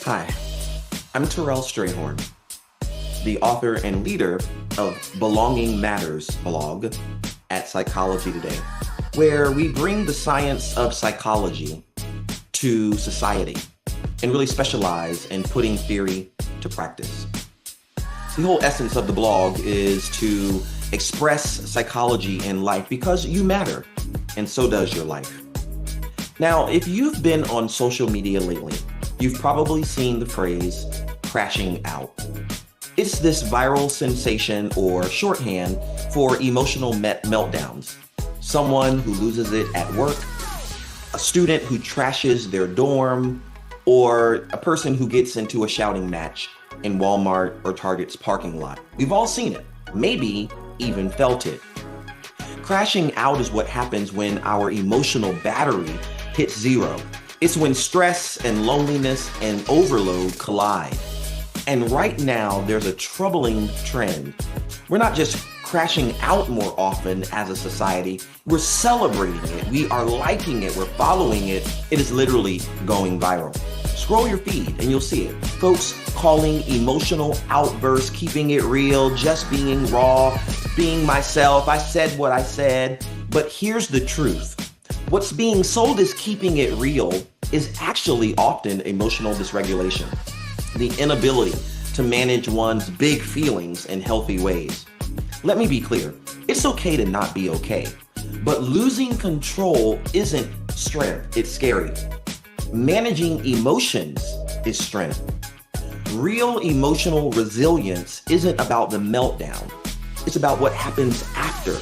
Hi, I'm Terrell Strayhorn, the author and leader of Belonging Matters blog at Psychology Today, where we bring the science of psychology to society and really specialize in putting theory to practice. The whole essence of the blog is to express psychology in life because you matter, and so does your life. Now, if you've been on social media lately, you've probably seen the phrase crashing out. It's this viral sensation or shorthand for emotional meltdowns. Someone who loses it at work, a student who trashes their dorm, or a person who gets into a shouting match in Walmart or Target's parking lot. We've all seen it, maybe even felt it. Crashing out is what happens when our emotional battery hits zero. It's when stress and loneliness and overload collide. And right now, there's a troubling trend. We're not just crashing out more often as a society, we're celebrating it. We are liking it, we're following it. It is literally going viral. Scroll your feed and you'll see it. Folks calling emotional outbursts, keeping it real, just being raw, being myself. I said what I said. But here's the truth. What's being sold as keeping it real is actually often emotional dysregulation, the inability to manage one's big feelings in healthy ways. Let me be clear, it's okay to not be okay, but losing control isn't strength, it's scary. Managing emotions is strength. Real emotional resilience isn't about the meltdown, it's about what happens after.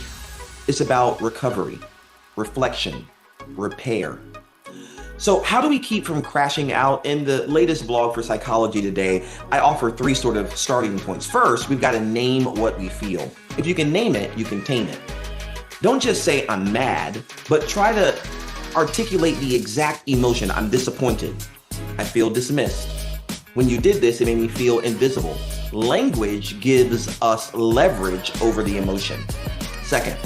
It's about recovery, reflection, repair. So how do we keep from crashing out? In the latest blog for Psychology Today, I offer three sort of starting points. First, we've got to name what we feel. If you can name it, you can tame it. Don't just say I'm mad, but try to articulate the exact emotion. I'm disappointed. I feel dismissed. When you did this, it made me feel invisible. Language gives us leverage over the emotion. Second,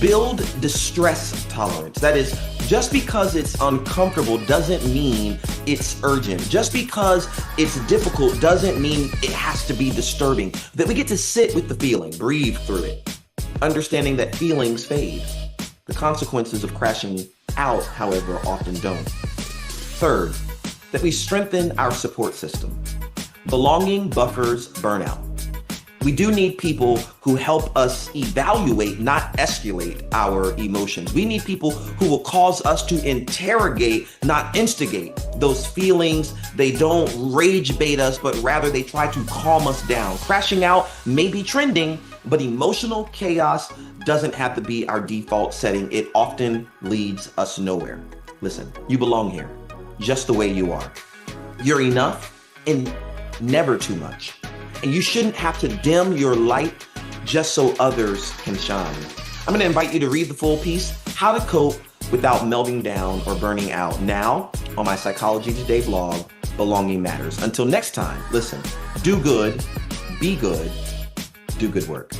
build distress tolerance. That is, just because it's uncomfortable doesn't mean it's urgent. Just because it's difficult doesn't mean it has to be disturbing. That we get to sit with the feeling, breathe through it, understanding that feelings fade. The consequences of crashing out, however, often don't. Third, that we strengthen our support system. Belonging buffers burnout. We do need people who help us evaluate, not escalate our emotions. We need people who will cause us to interrogate, not instigate those feelings. They don't rage bait us, but rather they try to calm us down. Crashing out may be trending, but emotional chaos doesn't have to be our default setting. It often leads us nowhere. Listen, you belong here, just the way you are. You're enough and never too much. And you shouldn't have to dim your light just so others can shine. I'm gonna invite you to read the full piece, How to Cope Without Melting Down or Burning Out, now on my Psychology Today blog, Belonging Matters. Until next time, listen, do good, be good, do good work.